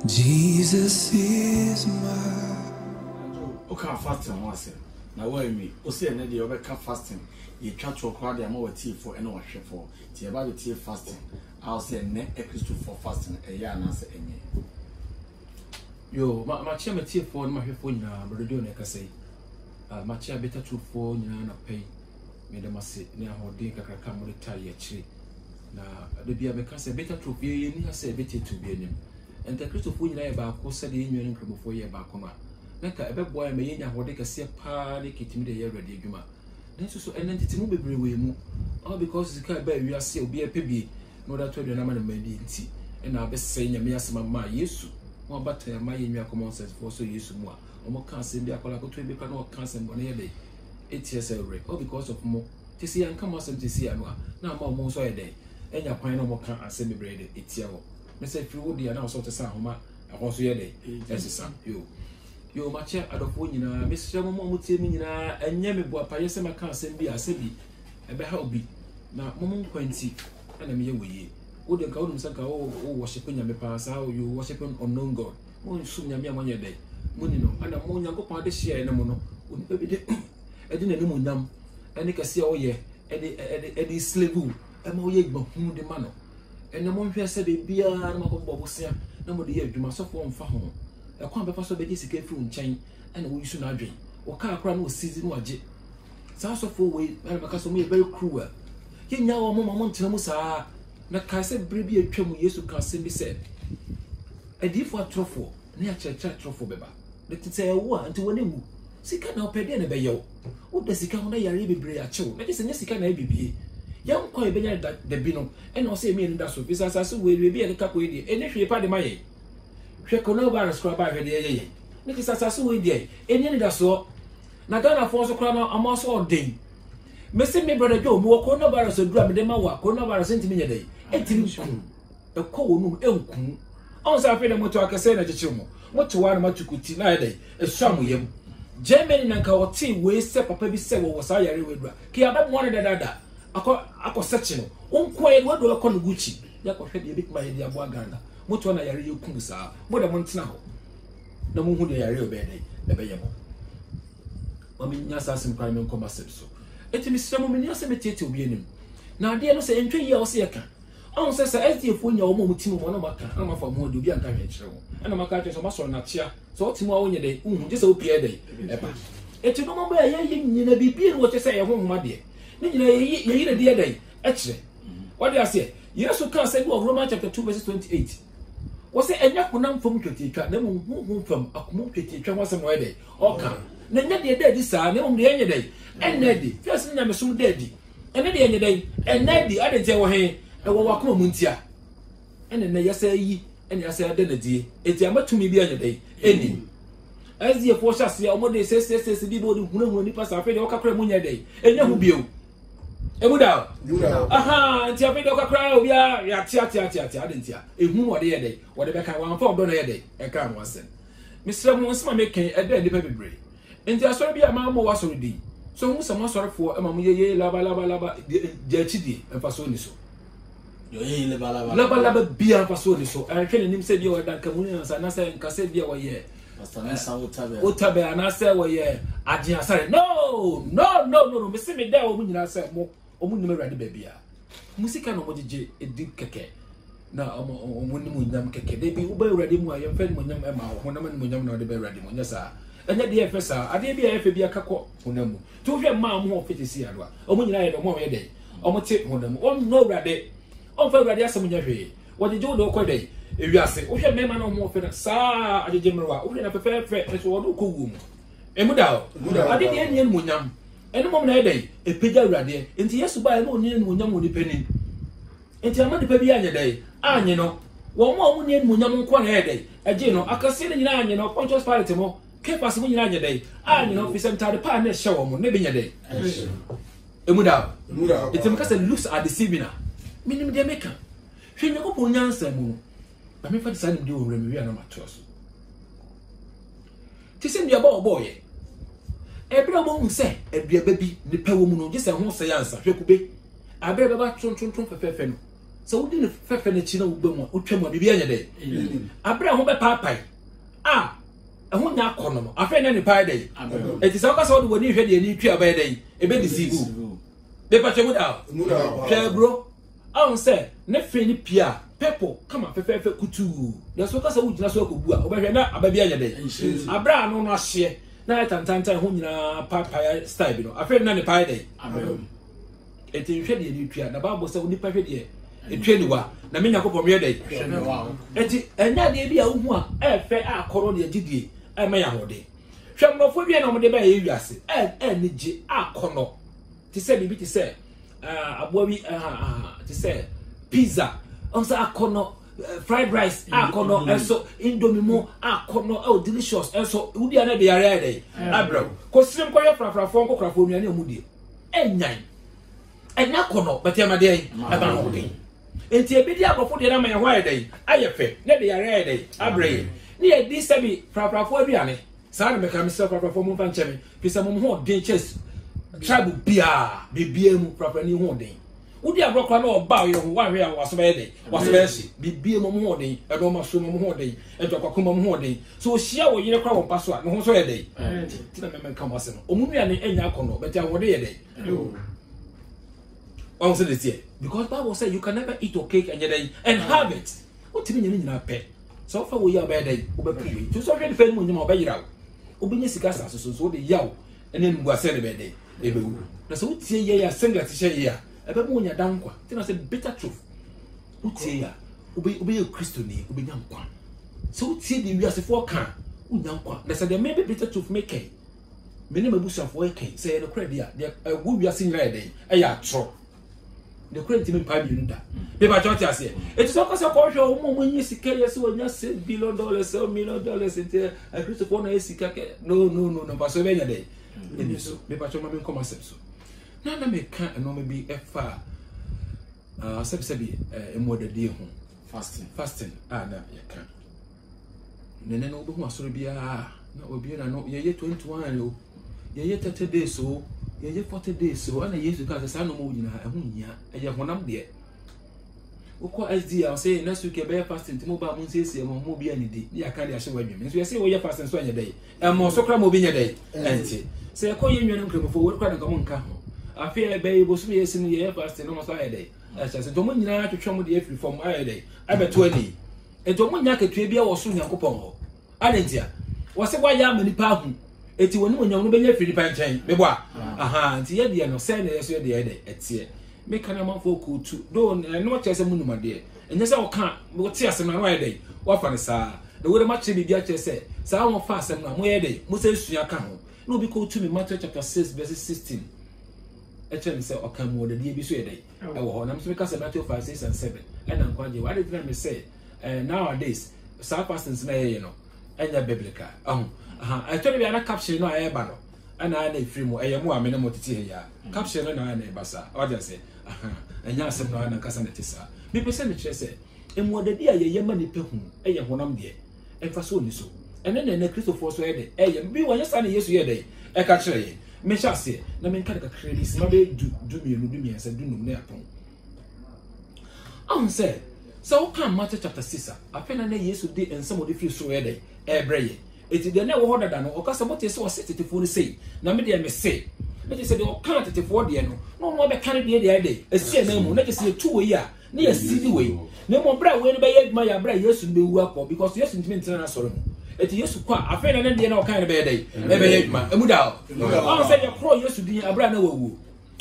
Jesus is my. Okay, fasting once. Now why me? O say na dey obeka fasting. You twa to crowd dey am what tea for and what for. Tea about the tea fasting. I'll say ne equal for fasting a year and answer any. Yo, my chair tea for my phone na radio na ka say. My chair better to for nyina na pay. Me dem ase na hode kakaka mo retire akire. Na de bia me ka say better to be ni ha say better to be anim. And the Christopher nyina e ba ko say de nyu nkromofo ye ba ko ma. Naka ebe boy me yenya hode kase pa le kitimi de ye ready adwuma. Nenso so enentiti mu bebre we mu. All because zika ba wi ase obi epebie no da to de na ma na madi nti. E na be say nyame asema ma Yesu. Mo bata ya ma yenwa common sense for so Yesu mu a. Omo kan se bia kola ko to be kwa no kan se mbone ye de. Etiese re. All because of mo. Tisi an come asem tisi anu a. Na ma mo so ye de. Enya kwan no mo kan asem bebre de etia wo. Me say free wo dia na so te sa homa. Ahon so ye de. Esisa. Yo mache adofo nyina mesre mo mo tie mi nyina enye me bo apaye se maka asem bi asebi ebe ha obi na mo mo kwanti na me ye woye wo de ka wo nsanka wo worship nyame pa sa you worship unknown god mo nsum nyame amanye dai mo ni no ana mo nyankopon de hia na mo no oni be de edi na mu nyam eni kase wo ye edi slave e ma wo ye gba hu de ma no ene mo hwe se be bia na makobbo bosia na mo de ye adwuma so fo mfa ho e kwa be fa so be di sika fi nchen ana wo yisu na adwen o ka akra na o season wa je sa so fo we na maka so me very cruel ye nya wo mo ntena mu saa na ka se brebi atwa mu Yesu ka se bi se edifo atrofo na ya cheche atrofo beba de tete wo anti woni mu sika na opede na be yew wo de sika ho na yare bebre a chew na se nya sika na bibie yan kwa be nya da bi no e na o se me nda so bisa sa so we bi e ka ko e ene hwe pa de maye hwe coronavirus kwa ba hwe de ye ne kisa sa so we de ene ne da so na Ghana for so kwa na amaso odin me se me brother jo mo coronavirus adura me de ma wa coronavirus ntimi nya dai etimi ku e ko wonu enku on sa fe de moto akase na chichi mo to wa na matukuti na dai e so amoyem Germany na nka oti we se papa bi se wo sa yare we dura ki aba mo na dada akọ search no onko e we do ko no Gucci ya ko hwe de bit ma ye de abo Ghana moto na yare yekum sa mo da mo ntena ho na mo hu de yare obedai na be yemo mami nya sa sim kwa men koma so etimi semo me nya se metete obi enim na ade no se entwe yi a wo se yeka on se SDF nya wo mo mutimi mo na maka na mafa mo de obi anka hwe kire wo na maka kire so maso na tia so otimi a wo nye de hu je se opi e de eba eti no mo ba ye nyina bibi no wo che se ye ho homa de ni nyina ye na de e de e kire what do you say Yesu kan say of Romans chapter 2 verse 28 wo se enya kunam fam twetitwa na mo hu fam akomo twetitwa wo se mo e de o kan na nya de di saa na mo de enye de enedi first na me sum de di ene de enye de enedi ade je wo he e wo wakoma mu ntia ene na yesa yi ene yesa ade na die eti amatumi bi enye de eni azie fo hyase o mo de se bi bo de hunu nipa sa fe de o kakra mu nya de enye hu bio emuda aha ntia fe de o kakra obi ya tia ade ntia ehunu wo de ye de wo de be kan wan fa odo na ye de e kan mo asem misra mo nsema meken ede nipa bebre enti asori bia ma mo wasori di so hu sama asorifo e ma mo ye laba de achidi emfa so ni so Yo ye laba bia emfa so ni so an hwe nim se bia wadan kamuni na se nka se bia wo ye pastor sa otabe ana se wo ye ade asare no me se me da o mu nyina se mo o mu nyima rade bia musika no mo jeje edi keke na o mu nimu nyam keke de bi wo ba rade mu aye mfa ni nyam e ma ho na ma ni nyam na de ba rade mo nya sa enya de efesa ade bia efe bia kakọ honamu to hwe ma mo ofitisi adwa o mu nyina ye do mo ye de o mo te honamu o no rade o fa rade asem nya hwe wo de jo do ko de ewiase o hwe mema na mo ofena sa ajeje mrwa o hwe na fefe so wo do ko wu mu emu da ade de enye mu nyam ene mo na ye de epeja rade enti Yesu ba e mo ni mu nyam woni pani enti amade pa bia anya de anye no wo mo ni mu nyam nko na ye de aje no akase ni nyina anye no Pontius Pilate mo ke pass mo nyina anya dai anya no fisem tade pa na hye mo ne benya dai emuda etim ka se looks are deceiving minim de meka hwe nyakopon nyansa mu ba me fa de sane de owura me wi na matos ti se ndia ba oboye ebra mo hu se aduaba bi ne pa wo mu no je se ho se yansa hwe kube abra ba ba tron fefe no so we didn't fefe na chi na wo bemu utwam bibi anya dey abra ho be paapai ho nya akono no afa na ni pai dey eti sa ka so do woni hwe de ni twa ba dey e be deceive be pa chemu da hwe bro on say ne fe ni pia people come fefe kutu ya so ka so wugina so akobu a obehwe na ababi anya dey abra no no ahye na tantantan ho nyina paapai style bi no afa na ni pai dey eti hwe de ni twa na Bible say oni pa hwe de etweni wa na me Yakobom ye dey eti enya de bi a hu a efe akoro de agidie e me ya hode hwemrofo bi na mo de ba ye wiase ni je akono ti se bibi ti se aboa bi ti se pizza on sa akono fried rice akono eso indomie mo akono delicious eso udi ana de yare dey abro ko sirem ko ye frafrafo ko krafo nuane amudie enyan enya kono betiama de e ba no dey enti ebidi akofo de na ma ye ho ayedai ayefe ne de yare ayedai abrey ni e di sebi frafrafo aduane sa na meka me se frafrafo mo fa ncheme pisa mo ho den chess tribe bibia mu frafra ni ho den udi abrokwa na oba ye ho wanwe a waso be dey waso be hye bibia mo ho den e do ma so mo ho den e do kwakoma mo ho den so ohia wo yire kwa wo paso a no ho so ye dey ti na me nka mo ase no omunu ya ne enya akono beti ahode ye dey on say this year because Bible say you can never eat your cake and have it. What do you mean na pay? So far we are by day, obepi. To so really fail mo obayira. Obenye sika so de yaw ene ngu ase de be day. Ebewu. Na so utie ye ya single ti she ye ya. Ebe mo nya dankwa. Ti na say bitter truth. Utie ya. Obe Christo ni, obe nya nkwa. So utie de wi asefo kan, unya nkwa. Na say there may be bitter truth make it. Many mabusafo e kan say no credit ya. There wo wi ase nyra dey. E ya tro. The current team pay me nda be ba choti ase it is because ko hwe o mo nyi sika yes o nya $6 billion $7 million ente Christopher na sika no pa so be nya dey e so be ba choma me come accept so na me kan no me bi e fa sebi emodede ho fasting na ya kan nene no bo ho asoro bia na obi na no ye 21 o ye 30 days so ye 40 days so ana Yesu ka say no mo nyina ehun nya eye honam de ukọ SD I say next week be fasting timo ba mo nsiesie mo bi anidi ya ka de ahye wadwem nso ye say wo ye fasting so anya dey mo so kra mo bi nya dey enti say ko ye nwenum kremofo wo kra nka mo nka ho afi e be bo so ye sim ye fasting no mo so anya dey say to mo nyina twetwe mo de afiri form anya dey abeto ani ento mo nya ketua bia wo so Nyankopon ho alentia wo se gwa ya mani pa hu eti woni mo nyam no benya firi pa nchen mebo nti ye de no se na yeso ye de etie me kana manfo ko tu do no chese mu numade enye se wo ka wo tie asem na wa de wo fa ne saa de wo de ma che bibia che se saa wo fa asem na mo ye de mo se sua ka ho no bi ko tu me Matthew chapter 6 verse 16 e che se o ka mo de bi so ye de e wo ho na so me ka se Matthew 5 6 and 7 and an kwaje what did me say nowadays saa pastors na ye no enya biblical I told you na caption no ayeba no ana na free mo eyemu amene mo tete he ya caption no na ebasa audience enya asem no na kasa na tisa me pese me kire se emodadi a ye ma ni pehu eye honam de emfa so ni so ene na Christopher so ye de eye bi wonye sa na Yesu ye de e ka kire ye me sha se na me nka de ka credit ma be du mienu se du num na yapon on say so come Matthew chapter 6 afena na Yesu de ensem odi free so ye de e breye eti de na wo hoda da no okasa mote se wo setetefo no sei na me de me se me de se de o kan tetefo de no be kan de esi na mu na se tu we ya na ya sidi we na mo bra we no be yedma ya bra Yesu be wu akọ because Yesu ntimi ntina na soro mu eti Yesu kwa afena na de na o kan be dey e be yedma emu da o se de kro Yesu din abra na wawu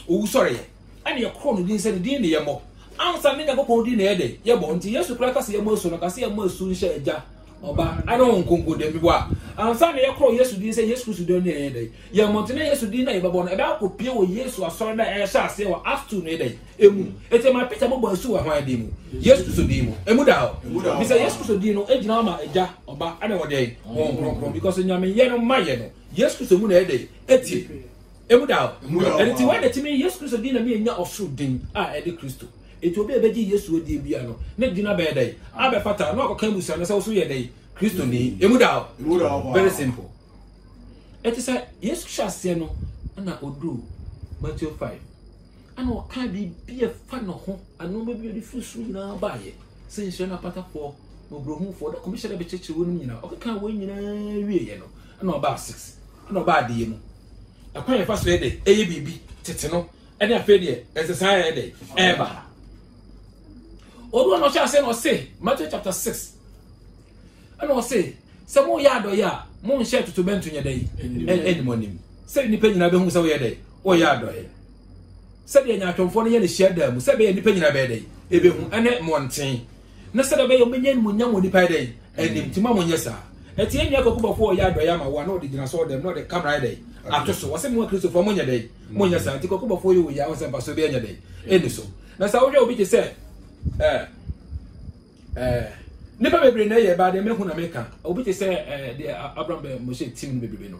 owu sore ye ani ye kro no din se din ne ye mo ansa ne Nyankopon din na ye dey ye bo nti Yesu kra ka se ye mo so no ka se ye mo su nhyɛ agya oba I don't konko de biwa ansa na ye kro Yesu din say Yesu Kristo don ne dey ye montene Yesu din na ye babo na e ba kopie wo Yesu asoro na e sha ase wo astu ne dey emu ete ma pita mo asu wa hwan di mu Yesu Kristo din mu emu da ho bi say Yesu Kristo din no ejina ma eja oba ane wo dey won kron because nyame ye no ma ye no Yesu Kristo mu na e dey eti emu da ho enti when the timi Yesu Kristo din na me nya osu din a e dey Kristo eti obi ebeji Yesu odi bia no na gina be dey abe fata no akoka musa na se so ye dey Kristo ni emu da very simple eti say Yesu Kristo no na odu Matthew 5 ana o ka bi e fa no ho ano be bi fusu nyina ba ye se nso na pata fo no brohu fo da commissioner be cheche wonu nyina o ka wo nyina wie ye no ana o ba 6 ana o ba de ye mu akwan ye fa so ye de eye bibi tete no ene afa de exercise ye de eba odu no sha say no say Matthew chapter 6 ana o say se mo ya do ya mo nche tutu bentu nya dai eni monim se ni pe nyina be hu se wo ye dai o ya do ye se de nya atwomfo no ye ne hia da mu se be ni pe nyina be dai ebe hu ene monten na se de be yo menye mu nya mo ni pa dai enim tima mo nya sa eti enya kokubofo o ya do ya ma wa na o de gina so dem no de camera dai atoso wo se mo Christopher mo nya dai mo nya sa enti kokubofo yo ya wo se ba so be nya dai eni so na sa wo hwe obi ke se nipa bebre na ye ba de mehu na meka obi te se de Abraham be mo she team bebre no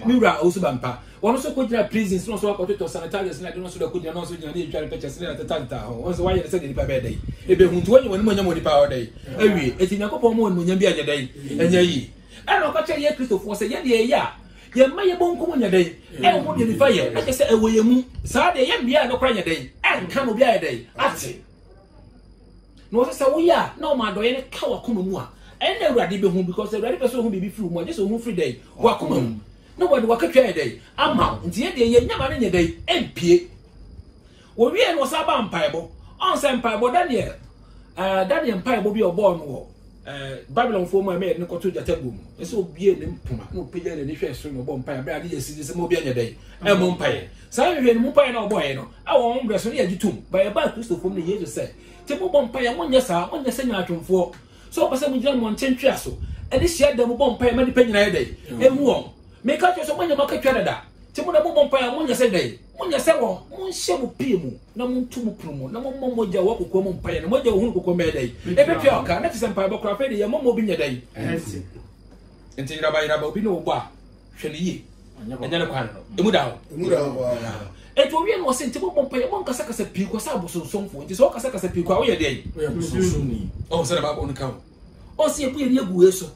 miura osubampa wono so ko jira prisons no so ko to sanitarians na de no so da ko jira no so jira ni tware pictures na tata ho won so wa ye se de nipa be dai ebe hu nti woni mo nya mo nipa o dai ewie eti nyakopon mo nya bia nya dai enya yi e no ko che ye Christopher se ye de ya ye ma ye bonko mo nya dai e mo de ni fa ye e se e wo ye mu sa de ye bia no kra nya dai e kan no bia ye dai ati no se sa wo ya na o ma do ye ne ka wa kono mu a and the ready be home because the ready person who be free more just who free day. Wakum. Nobody work a day. I'm out. And the day, Yaman in your day, MP. Well, we was a vampire. On some piebo Daniel. Daniel Pie will be a born war. Babylon for my maid, no to the table. It's so be in Puma, no pillar and the first from a bonfire, barely a citizen mobile day. A bonfire. So you and Mupire no boy. I won't wrestle you too. By a bad crystal from the year to say. Table bonfire, one yes, I want the same item for. So person we jam 110 so and this year dem bomb pay many penny na day e mu make out so when you market da ti mo na bomb pay mo nya say day mo nya say wo mo hye mo pie mu na mo ntu mo promo na mo mo ja wo kokko mo pay na mo ja wo kokko me day e be pia oka na ti say pay bokra fe de ye mo bi nya day enti iraba obi no bo a hwe ne yi anya ne kwan no emu da eto wie no se nti bomb pay mo nkasa kasa pie ko sa abosonsomfo nti so kasa kasa pie ko a wo ye dey ni oh say ba on ka o se ebu eri egu eso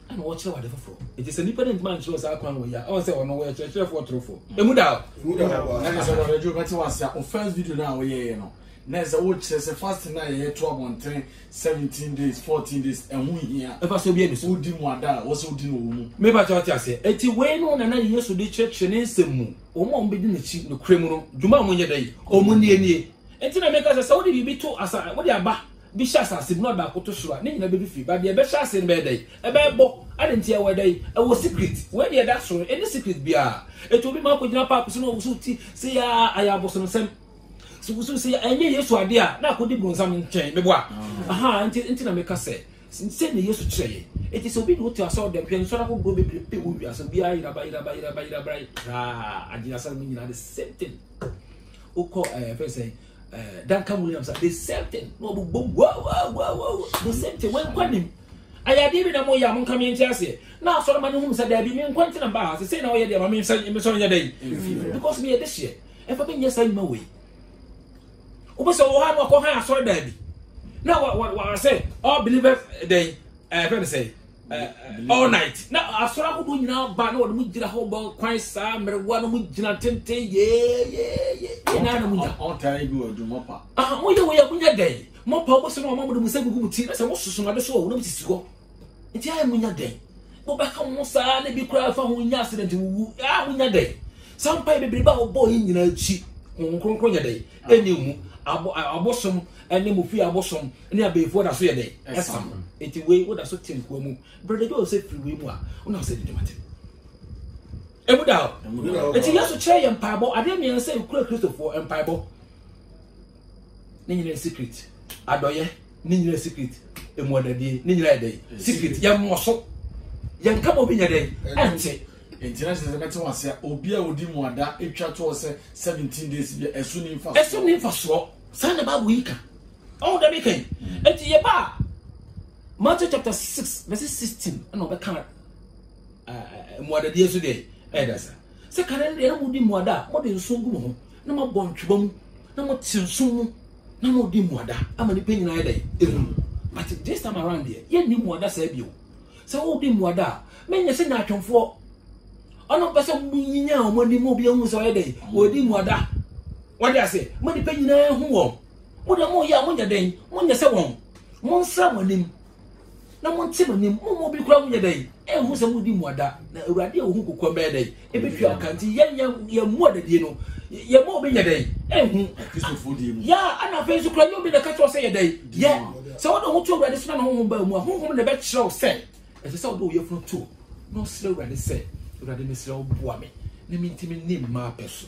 ana wo kire wade foforo it is a independent man show sa akwan wo ya o se ono wo kire fo trofo emu da na so no rejo beti was ya first video na wo ye no na se wo kire se fast na ye 12 17 days 14 days enhu hia e fa so bi enu so odi mu ada wo se odi no wo mu me ba cha ase eti we no na Yesu de church ne nsemu o mo mbe di na chi no kremu no djuma mo nye dai o mu nie enti na make us say wo de bibi to asa wo de aba bi sha asase no ba koto sura ne nyina be bi fi ba de be sha asase be dai e be bo adenti e we dai e wo secret we de that so any secret bia eto bi ma ko gina pa so no wo so ti se ya aya bo so no sem so se enye Yesu ade a na ko di bronsam nchen me bo a aha enti na make us say ne Yesu kire ye eti so bi no ti aso dem hwe so na ko go be pe wo wi aso bia ira ba agina sa mi nyina the same thing uko first say Duncan Williams the same thing no boom wow the same thing when kwanim ayade bi na mo ya mo nka me ntiase na so ma ne hu sa da bi me nkwanti na ba say na wo ye de ma me so nya dai because me this year if I been yes I my way obo so wo ha no ko ha so da bi na what say all believers they friend say all night na asora ko do nyina ba na wo mu gira ho ba kwan sa merwa no mu gina tente ye na na mu nya on time bi odu mopa mo ye wo ya kunya dai mopa obo so no mo mu sagugu mu ti na se mo susu na de so wo no tisi go nti ay mu nya dai bo ba ka mo sa na bi kura fa ho nya accident wu mu nya dai sampai be ba obo yi nyina chi konkron nya dai eni mu abosom ene mu fi abosom ne abefo da so ye dai esam eti we wo da so tin ko mu brother do say free we mu a una say de mate emu da eti Yesu kire ye mpaebo ade me say kura Christopher mpaebo ne nyina secret adoye ne nyina secret emu odade ne nyina dai secret ye mo so ye nka mo bi nya dai ante international meti wase obi a odi mu ada etwa to se 17 days bi esu ni mfa so sana babu yika all the weekend eti ye ba Matthew chapter 6 verse 16 ana obeka muada die so dey edasa se kare ne mu di muada mo de nsungu ho na mo bontweba mu na mo tinsunmu na mo di muada ama ni penyina ye dey but this time around here ye ni muada sa bio se wo di muada menye se na atwonfo ono pese munyinya o moni mo bi hu so ye dey odi mu ada what dey say mo di pe nyina hu wo mo de mo ya mo nya den mo nya se won mo nsra monim na mo ntse monim mo bi kura mo nya den hu se mo di mu ada na awurade o hu kokko be dey e be twa kanti ye mu adadie no ye mo be nya den hu Christopher di mu ya ana fe su kura yo bi da ka cho se ye dey ye so wo do hu to awurade so na ho ba mu ho na be kyerɛ se e se wo do ye funu to no sre awurade se awurade me sre wo boa me na mi ntimi ni ma peso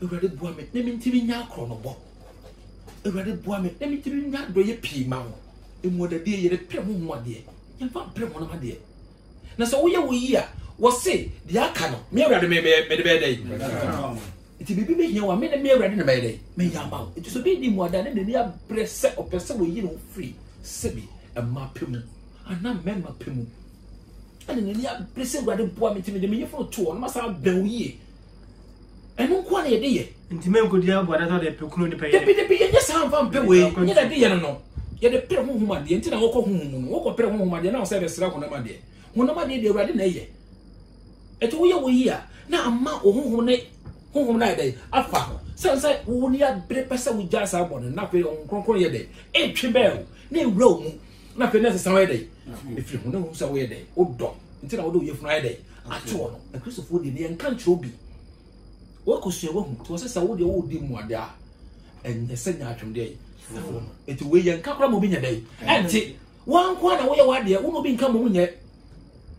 awurade boa me na mi ntimi nya akro no bo awurade boa me na mi ntimi nya do ye pii ma wo emu da de ye de pre mo mo de ye fa pre mo na ma de na so wo ye wo yi a wo se de aka no me awurade me de be dey iti bibi me hia wa me na me awurade na be dey me ya ma iti so be di mo da na de ni abre se opese wo yi no free sebi e ma pemu ana me ma pemu ana ni abre se awurade boa me ntimi de me ye fo to no ma sa ben wo yi enu kwa na ye de ye ntime nkodi abo da to de pekuno ni pe ye de bi ye sa mfa mpe we ye da de ye no ye de pre honhom ade nti na wo ko honhom no wo ko pre honhom ade na wo se be sra honhom ade de awurade na ye eto wo ye wo yi a na amma honhom na de afa sense wo ni abre pesa wo ja sa bo na fe kronkron ye de e twe be o na ewura o mu na fe na se san ye de efiri ho na wo sa wo ye de o do nti na wo do ye funu ye de ato no e Christopher de ne nka nchiro bi wo ko sua wo hu to se sa wo de wo di mu ade a enye se nya atwem de eti we ye nka kora mo bi nya de enti wan kwa na wo ye wa de wo no bi nka mo nye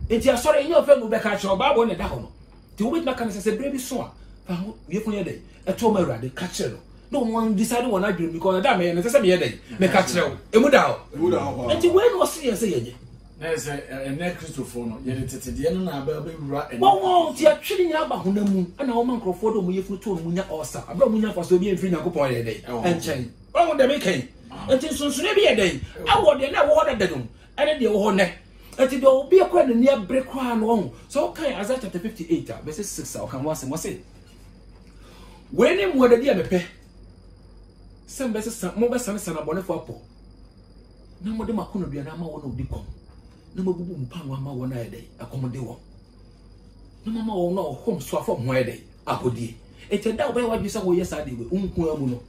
enti asore nye ofe no be ka kire Bible ne da ho no ti wo bi ma kan se bre bi so a fa ho ye funu ye de eto ma urade ka kire no one decide one adwum because that me se me ye de me ka kire wo emu da ho enti we no se ye se ye na se ene Christopher no ye tete de no na ba wura ene wo ti atwiri nya ba honamu ana wo man krofo do mu ye funu to mu nya osa abra mu nya faso bi enfiri Yakobon ye de enchen wo de me kan enti sunsun bi ye de awo de na wo da dadum ene de wo ho ne enti de obi akwa ne ne abre kwa no ho so kan Isaiah chapter 58 verse 6 o kan wase mo se we ni mo da dia mepe sem be se mo be san san abonefo apo na mo de makono bia na ma wo no di kom na mabubu mpanwa ma wo na ye dey akomode wo na mama wo na hom so afom ho ye dey akodi ete da obai wa bisa wo yesa de we unku amu no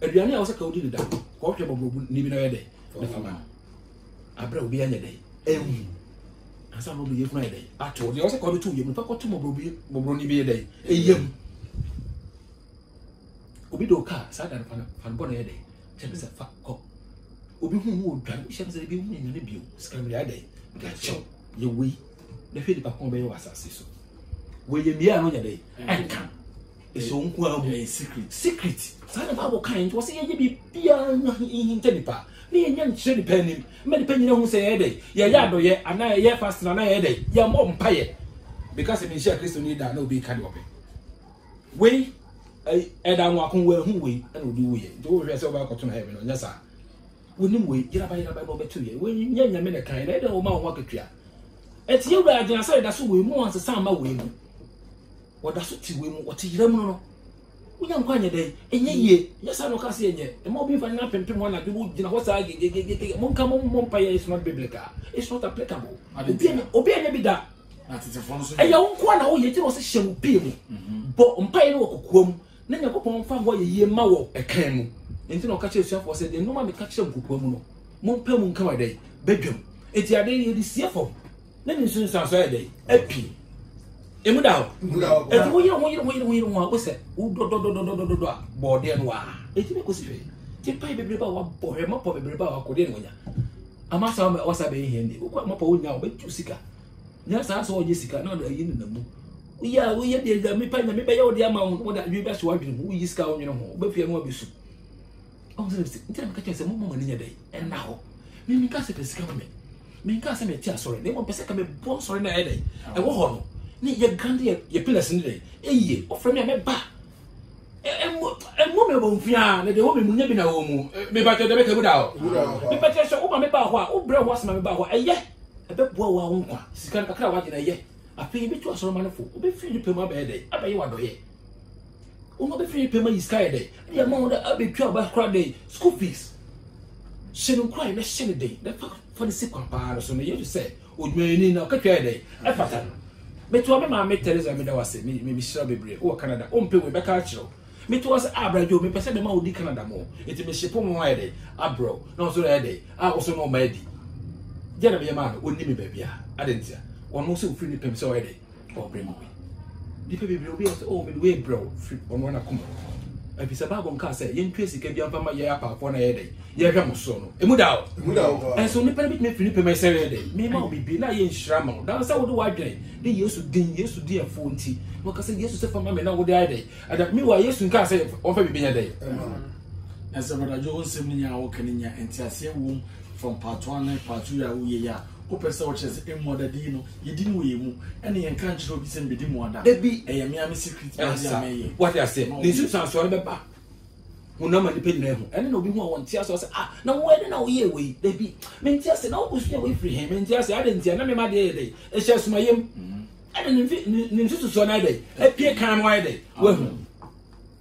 aduane a wo saka odi da ko hwe bobo ni bi na ye dey na fama abra obi anya dey ewu asa no do ye funa ye dey ato de wo saka obi tu ye mu fa ko tu bobo ni bi ye dey eyem obi do ka sa da fan bo na ye dey tebe se fa ko obi hu mu odwan ihye se bi hu nya ne bio skamri adai ga cho ye we na hwe di pa kon be yo asase so we ye mia no nya dai enka eso nku amu secret sa na Bible kan to se ye bi bia hinte di pa ni ye nya nchire di pa nim me di pa nyina hu se ye dai ye ya do ye ana ye fast na ye dai ye mo mpa ye because me share Christ ni da na obi ka di obi we da nwa kon we hu we na odi we ye do hwe se oba ko to na heaven no nya sa wonim we yira ba no betu ye we nya me ne kan na o ma ho akatwa eti ye wura agina so da so we mu anse san ma we mu woda so ti we mu o ti yira mu no wonya nkwa nya dai enye ye yesa no ka se enye e ma obi fa na pempem ho na bi wo gina ho sa ge mo nka mo mpa ye is not biblical, it's not applicable obi anya bi da na tete fon so e ya nkwa na wo ye ti wo se hye pi mu bo mpa ye no kokoam na Yakobon fa ho ye ye ma wo e kan mu enti no ka che suafo se de no ma me ka che mkokoa mu no mo mpa mu nka wa dai bedwam enti ade ye di siefo na ni sun san so ya dai api emu da ho enti wo yire wo se wo do bode no wa enti me ko si fe ti pai bebre ba wa bo he ma po bebre ba wa ko de no nya ama sa o sa be he ndi wo ma po wo nya wo be tu sika nya sa so o je sika na do yi ni na mu wo ye de me pai na me be ye wo de ama wo da wi be so wa dwene wo yi sika wo nwene ho wo be fie no wa be su nti na ka se mo mo ni nya dai na ho mi ka se pesika mo mi ka se me ti asore ne mo pesika me bon sore na e dai e wo ho no ni ye grande ye pillars ni dai eye o frame me ba mo me bon fia na de wo me munya bi na wo mu me ba te de be ka bu da ho me pa te so wo ba me ba ho a wo bre ho asema me ba ho eye e be boa wa wo nkwa sika kakra wa gina ye afi bi tu asore manofo wo be firi pe ma ba e dai abaye wa do ye uno be free payment is sky day the amount that be twa ba kra day school fees shenu cry na shenu day the for the sick compare so me you say odwani na ka twa day e fata me to me ma Teresa me da wase me be sure bebre o Canada o mpe we be ka kiro me to was abrajo me pese me ma odi Canada mo enti me shepo mo wa dey abro no so dey so no ma di jena me ma no oni me ba bia adentia ono so free ni pem so wa dey o bre mo di pe bebre obi o me we bro free ono na kuma ebisa Bible nka say yen twa sika bia mfa ma ye apafo na ye dey ye hwe mo so no emu da o en so ni pe me free ni pem say ye dey me ma obi bi na ye nhira ma da say wo do wa dwen de Yesu di afo nti no ka say Yesu se fama me na wo dey dey ada me wa Yesu nka say on fa bi nya dey and so brother Joe nsem ni ya wo kan nya enti ase wo from part 1 and part 2 ya wo ye ya o pese wo chese emodadi no ye di wo ye mu ene ye kan chiro bi se be di mu ada de bi e ye me am secret ba ya me ye what I say ni su san so be ba una ma ni pe na hu ene na obi hu won tia so say na wo ene na wo ye we de bi me tia se na wo busu we free him me tia se ade ntia na me ma de de e hye suma yem ene ni su so na de e pie kan mo de we hu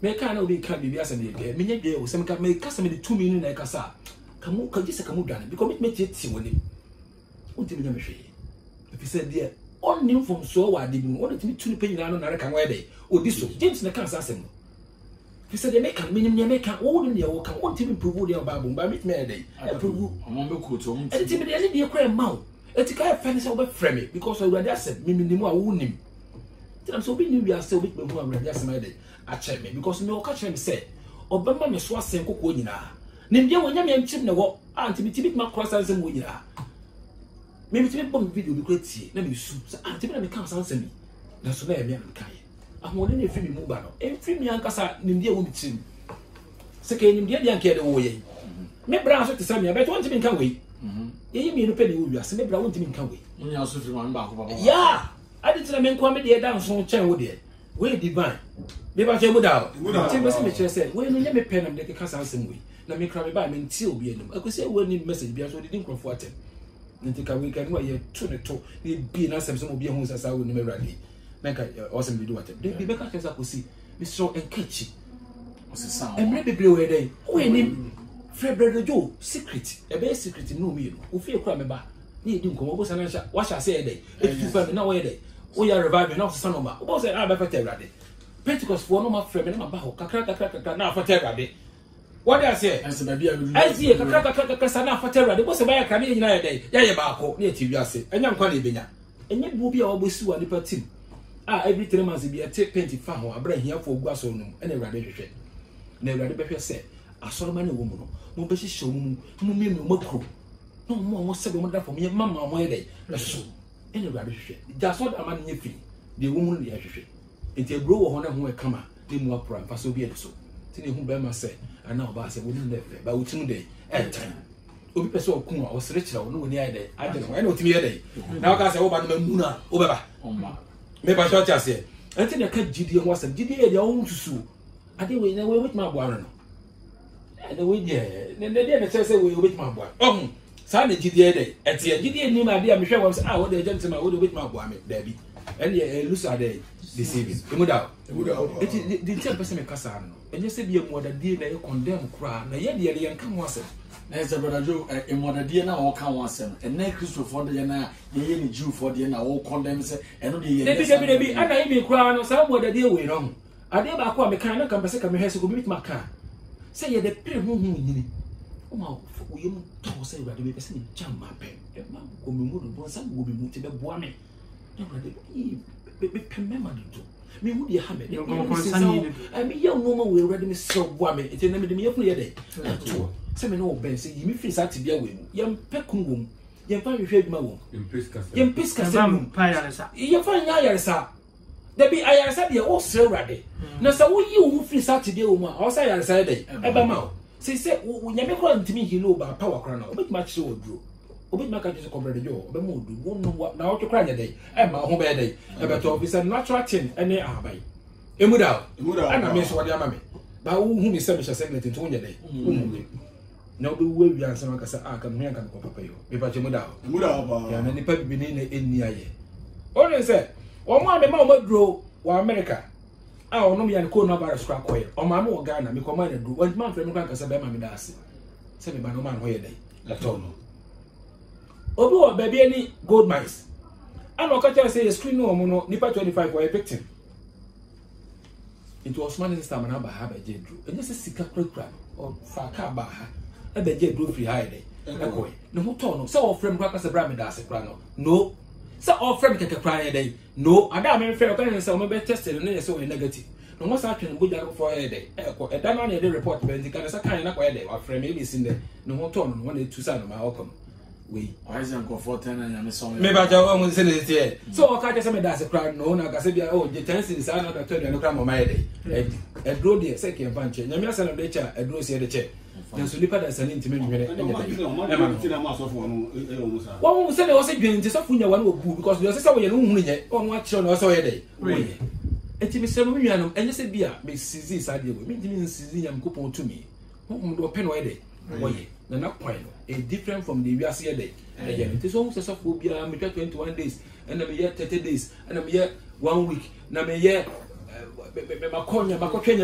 me kan na obi kan bi asa me de me nya de wo se me ka me kasa me de 2 minutes na kasa kamu ka jise kamu dane because me tie ti woni unti me nya me hwe if say there on nim from so wa de bi on ti 2 pe nyina no na reka wa de odi so James na kan sa asem if say they make me make wo ni wo kan unti me prove the Bible ba me me dey prove amon be ko to unti enti me dey kra ma o enti ka fa ni say wo be frame me because already said me nim a wo nim ti am so be ni wi say obi me hu already asem dey a check me because me o ka check me say obama me so asem kokko nyina nimdia wonya me nchim ne wo anti bitibit ma cross ansem wo nyina me bitibit bom video bi kwati na me su anti me na me kan sansem na so na e me am kai ahode na efi mi mu ba no efi mi ankasa nimdia wo bitim se ke nimdia dia nke de wo ye me bra so te sam ya beto anti me kan we ye ye mi no pe de wo wi ase me bra wonti me kan we nya so fi ma ba ko baba ya adi tena me nko me de dan so chen wo de we divine me ba che mu da ti me se me chere se we no nya me pe na me de ka sansem we na me kra me ba me nti obi enum akosi ewo ni message bia so di nkrofo atem nti ka we kan wa ye to ne to ni bi na sem obi ehun sasa wo ni me radi menka awesome video atem de bi beka kesa kosi mi so enkachi osisa emre bebre we dey we ni Fred Joe secret e be secret no mi no ofi ekura me ba ni edi nkomo bo sana sha wa sha say dey etu fa me na we dey o ya revive na so no ma o bo say ba fa tewrade Pentecost for no ma Fred me na ba ho kakra na fa tewrade what I say as ba bia lu as ye kakra sana fa tewrade bo say ba ya kra me nyina ye dey ya ye ba ko na eti wiase enya nkwa na ebenya enye bu bi a obosi wa nipa team every 3 months be a take paint fa ho abra hia fo gua so no ene urade hwehwe na urade behwe se asoroma ne wo mu no mo be hihye mu me makro no mo se be mo da fo me mama mo ye dey so ene urade hwehwe ja so da ma ne fi de wo mu no ye hwehwe enti ebro wo ho na ho e kama ne mu apra fa so bi e so ti ne hu be ma se ana oba se wo ne lefe ba wo timu dey time obi pese okun a o sere kira wo no woni ai dey ade no ene otimi ye dey na ka se wo ba no mamu na wo be ba me ba short ase enti na ka gidi ho asem gidi e dia wo susu ade we na we wetima abo ano no ade we je ne de na se we wetima abo ano sa na gidi e dey eti gidi ni ma de a me hwe wo se wo de gentle ma wo de wetima abo ame dabi ene e lusa dey deceiving emuda eti di tia pese me kasa no enye se bia mu odadie na e condemn kura na ye de ye nka ho asem na ese brother Joe emodadie na wo kan wasem ene Christopher de na ye ni Jew for de na wo condemn se eno de ye debi ana imi kura no sa modadie we no ade ba ko a me kan na kan pese ka me hwese ko bi ma kan se ye de pere hu nyini o ma wo yem to se urade me pese ni jam ma pe e ma ko me mu do bo sa wo bi mu te be boa me na urade be pemme ma do me hu de ha me me ye no ma we urade me so boa me e na me de me yefunu ye de to se me no ben se yimi free sat bia we mu yem pekun wom yem fa hwehwe adwuma wom yem piska se mu pa yaresa yem fa nya yaresa da bi ayaresa de o sre urade na se wo yi wo free sat bia wo mu a o sa yaresa de e ba ma o se nyame ko ntimi hilo ba power kra na obetima kire wo duro obetima ka kire ko brede jo obe mu du wo no na o twekra nya de e ma ho be de e be to bisa natural thing ene abai emuda ana me so wode ama me ba wo hu mi se me segment nto nya de wo mu na obi wo wi ansa maka sa aka me yanka ko papa yo me ba che muda ba ya na nipa bibini na enni aye o ne se o ma me ma o maduro wa America ono me yan ko no bara skra koye o ma me o Ghana me ko ma na du o ma fre me kan kasa be ma me da ase se me ba no ma no ye dai la tono obi wo ba bi ani gold mines And I can say a screen no mono nipa 25 for a victim. It was man this time and I have a jedru. And just a sika crack or faka baha. A jedru free hide. No who told no so frame crackers a brammy das a crano. No. So all frame take a cry day. No, I don't mean fair opinion so maybe tested and then so negative. No one's actually good for a day. A diamond a report when the kind of kind of way or frame maybe in there. No one told on 1 2 side of my outcome. We why is Uncle 14 and I'm sorry. Maybe I won't say it here. So I can't say that's a crime. No, I can say, oh, the tendency is I not turn and come on my day. A draw the second bunch. Namia son of the chair, a draw the chair. Then so Lipa as an intimate minute. One will say, I was again to suffer one will go because there's a way on what you know, so a day. And Timmy Samuel and you said, Bia, Miss Sizzy's idea with me, Sizzy and coupon to me. Who do a pen way day? Not point. It's different from the US day. Again, it is almost a soft phobia. I'm 21 days, and I'm here 30 days, and I'm here 1 week. And I'm here, Maconia,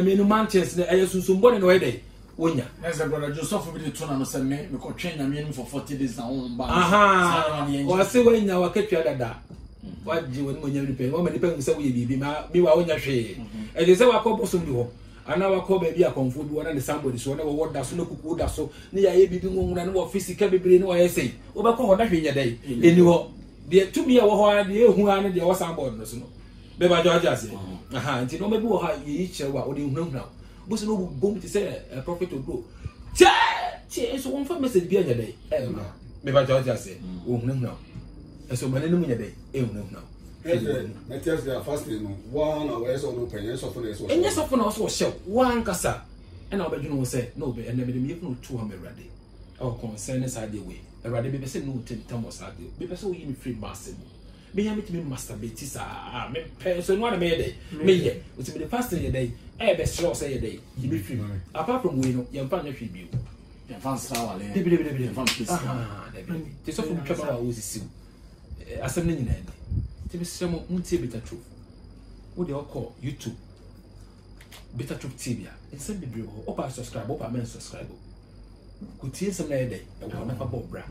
many mountains, and I used to born in a day. When ya, as a brother, just suffer with the tone and send me, because train a meaning for 40 days now. Aha, or I say when now I catch you at that. What do you when you repay? How many people say we be my own shade? And they say, I call Bosom. And now I call baby a comfort one and somebody so never what does no cook that so near a baby woman or physical baby no I say. Over call that in your day. Anyway, there to me a while who are there was somebody. Baby Georgia say, aha, and you know maybe how you each what do you know now? But no boom to say a prophet will go. So one for message be a day. Baby Georgia say, oh no now. And so my name in a day, no now. I tell you, fasting 1 hour so no pennies of this. And yes, often also show one cassa. And I'll bet you know say, no, but and never even 200 ready. Our concern is idea way. A rather be say no 10 Thomas idea. Be so you free massive. May I meet me masturbate, me person one a day. Me ye, which be the fasting a day, best show say a day. You be free. Apart from we know, your family should be. Your fans are there. This often trouble I was see. As a name. Some Better Truth. What they all call YouTube Better Truth TV. And send the bill, or subscribe, or men subscribe. Could see some day, and we'll never bought bra.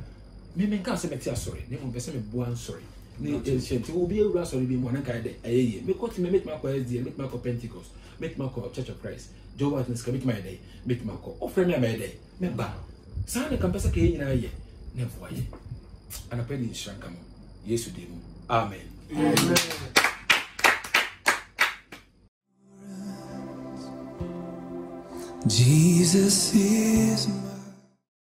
Maybe can't say me sorry, never be some one sorry. It will be a rascal be one kind of a because me make my call SD, make my call Pentecost, make my call Church of Christ, Joe Watkins, commit my day, make my call, offer me a day, member. Sana Campesa Kay in a year, never why. And a penny is shrunk. Yes, you do. Amen. Amen. Jesus is my